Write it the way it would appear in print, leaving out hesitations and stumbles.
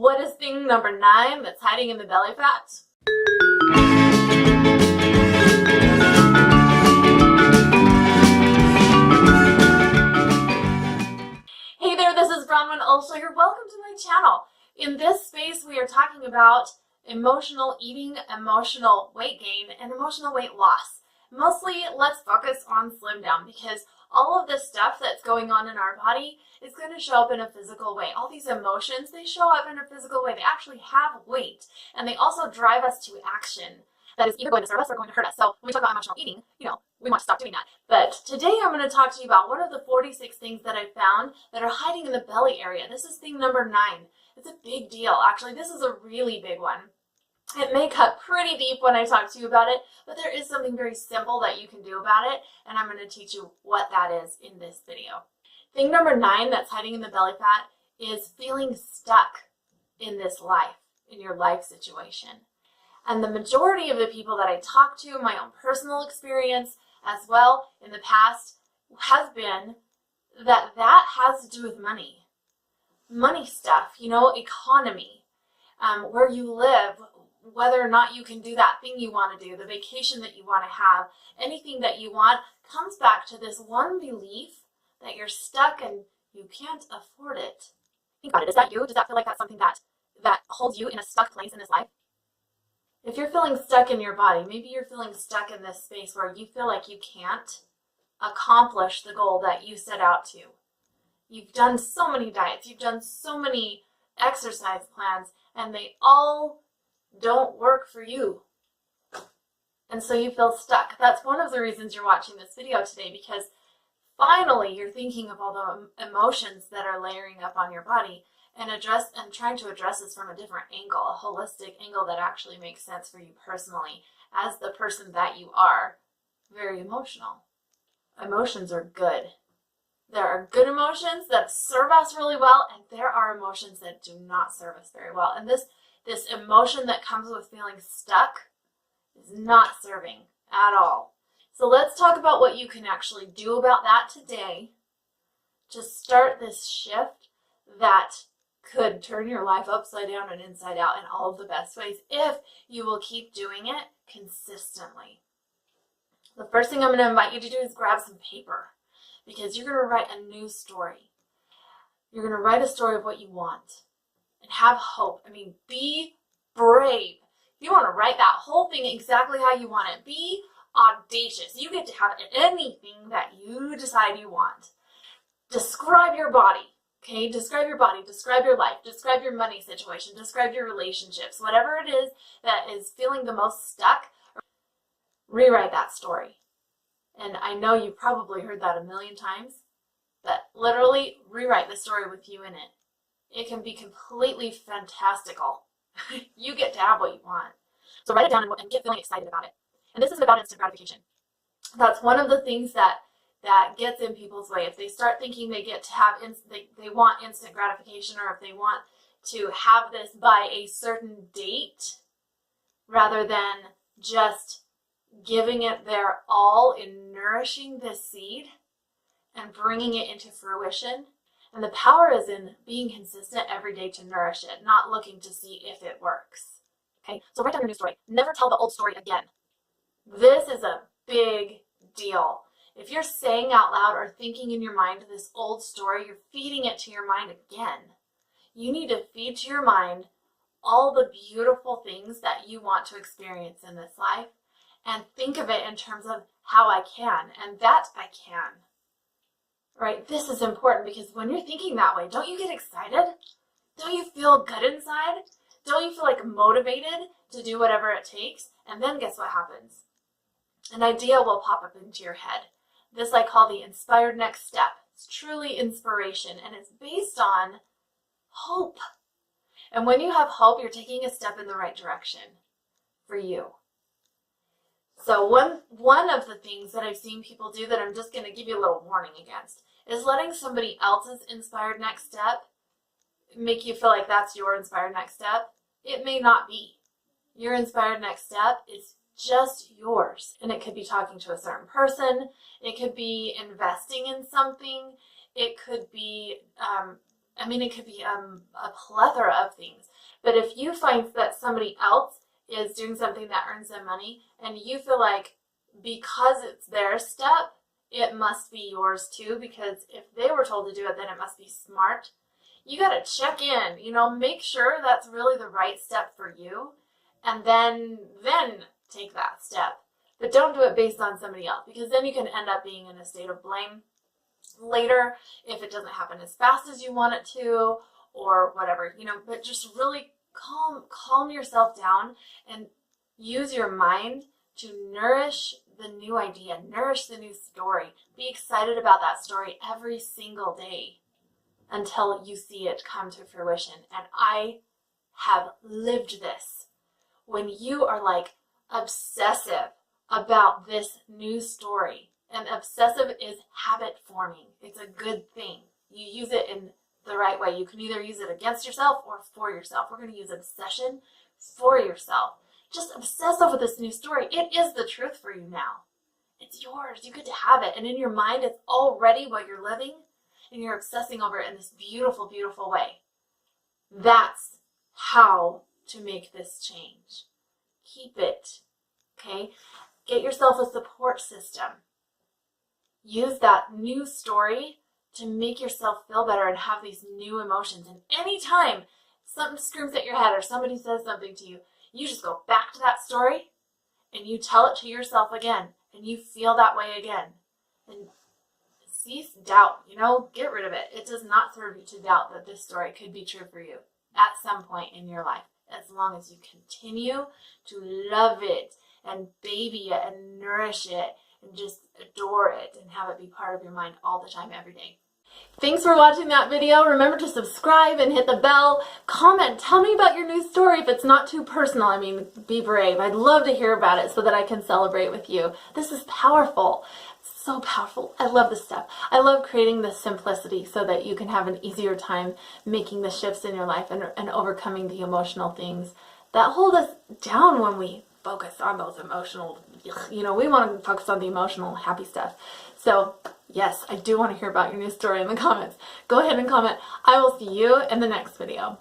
What is thing number 9 that's hiding in the belly fat? Hey there, this is Bronwen Oehlschlager. Welcome to my channel. In this space, we are talking about emotional eating, emotional weight gain, and emotional weight loss. Mostly, let's focus on slim down because all of this stuff that's going on in our body is going to show up in a physical way. All these emotions, they show up in a physical way. They actually have weight, and they also drive us to action that is either going to serve us or going to hurt us. So when we talk about emotional eating, we want to stop doing that. But today I'm going to talk to you about one of the 46 things that I found that are hiding in the belly area. This is thing number 9. It's a big deal. Actually, this is a really big one. It may cut pretty deep when I talk to you about it, but there is something very simple that you can do about it, and I'm going to teach you what that is in this video. Thing number 9 that's hiding in the belly fat is feeling stuck in this life, in your life situation. And the majority of the people that I talk to, my own personal experience as well in the past, has been that has to do with money. Money stuff, economy, where you live, whether or not you can do that thing you want to do, the vacation that you want to have, anything that you want comes back to this one belief that you're stuck and you can't afford it. Think about it. Is that you? Does that feel like that's something that holds you in a stuck place in this life? If you're feeling stuck in your body, maybe you're feeling stuck in this space where you feel like you can't accomplish the goal that you set out to. You've done so many diets, you've done so many exercise plans, and they all don't work for you. And so you feel stuck. That's one of the reasons you're watching this video today, because finally you're thinking of all the emotions that are layering up on your body and trying to address this from a different angle, a holistic angle that actually makes sense for you personally as the person that you are. Very emotional. Emotions are good. There are good emotions that serve us really well, and there are emotions that do not serve us very well. And this emotion that comes with feeling stuck is not serving at all. So let's talk about what you can actually do about that today to start this shift that could turn your life upside down and inside out in all of the best ways if you will keep doing it consistently. The first thing I'm going to invite you to do is grab some paper, because you're going to write a new story. You're going to write a story of what you want and have hope. Be brave. If you want to write that whole thing exactly how you want it, be audacious. You get to have anything that you decide you want. Describe your body. Okay, describe your body, describe your life, describe your money situation, describe your relationships, whatever it is that is feeling the most stuck, rewrite that story. And I know you've probably heard that a million times, but literally rewrite the story with you in it. It can be completely fantastical. You get to have what you want. So write it down and get feeling excited about it. And this isn't about instant gratification. That's one of the things that gets in people's way. If they start thinking they get to have they want instant gratification, or if they want to have this by a certain date rather than just giving it their all in nourishing this seed and bringing it into fruition. And the power is in being consistent every day to nourish it, not looking to see if it works. Okay, so write down your new story. Never tell the old story again. This is a big deal. If you're saying out loud or thinking in your mind this old story, you're feeding it to your mind again. You need to feed to your mind all the beautiful things that you want to experience in this life, and think of it in terms of how I can and that I can. Right? This is important, because when you're thinking that way, don't you get excited? Don't you feel good inside? Don't you feel like motivated to do whatever it takes? And then guess what happens? An idea will pop up into your head. This I call the inspired next step. It's truly inspiration, and it's based on hope. And when you have hope, you're taking a step in the right direction for you. So one of the things that I've seen people do that I'm just going to give you a little warning against is letting somebody else's inspired next step make you feel like that's your inspired next step. It may not be. Your inspired next step is just yours. And it could be talking to a certain person. It could be investing in something. It could be I mean, it could be a plethora of things. But if you find that somebody else is doing something that earns them money, and you feel like because it's their step, it must be yours too, because if they were told to do it, then it must be smart. You got to check in, make sure that's really the right step for you, and then take that step. But don't do it based on somebody else, because then you can end up being in a state of blame later if it doesn't happen as fast as you want it to, or whatever, but just really calm yourself down and use your mind to nourish the new idea, nourish the new story. Be excited about that story every single day until you see it come to fruition. And I have lived this. When you are like obsessive about this new story, and obsessive is habit forming. It's a good thing. You use it in the right way. You can either use it against yourself or for yourself. We're going to use obsession for yourself. Just obsess over this new story. It is the truth for you now. It's yours. You get to have it. And in your mind, it's already what you're living, and you're obsessing over it in this beautiful, beautiful way. That's how to make this change. Keep it, okay? Get yourself a support system. Use that new story to make yourself feel better and have these new emotions. And anytime something screams at your head or somebody says something to you, you just go back to that story and you tell it to yourself again, and you feel that way again. And cease doubt, get rid of it. It does not serve you to doubt that this story could be true for you at some point in your life, as long as you continue to love it and baby it and nourish it and just adore it and have it be part of your mind all the time, every day. Thanks for watching that video. Remember to subscribe and hit the bell. Comment. Tell me about your new story if it's not too personal. I mean, be brave. I'd love to hear about it so that I can celebrate with you. This is powerful. It's so powerful. I love this stuff. I love creating this simplicity so that you can have an easier time making the shifts in your life and overcoming the emotional things that hold us down when we focus on those emotional, we want to focus on the emotional, happy stuff. So, yes, I do want to hear about your new story in the comments. Go ahead and comment. I will see you in the next video.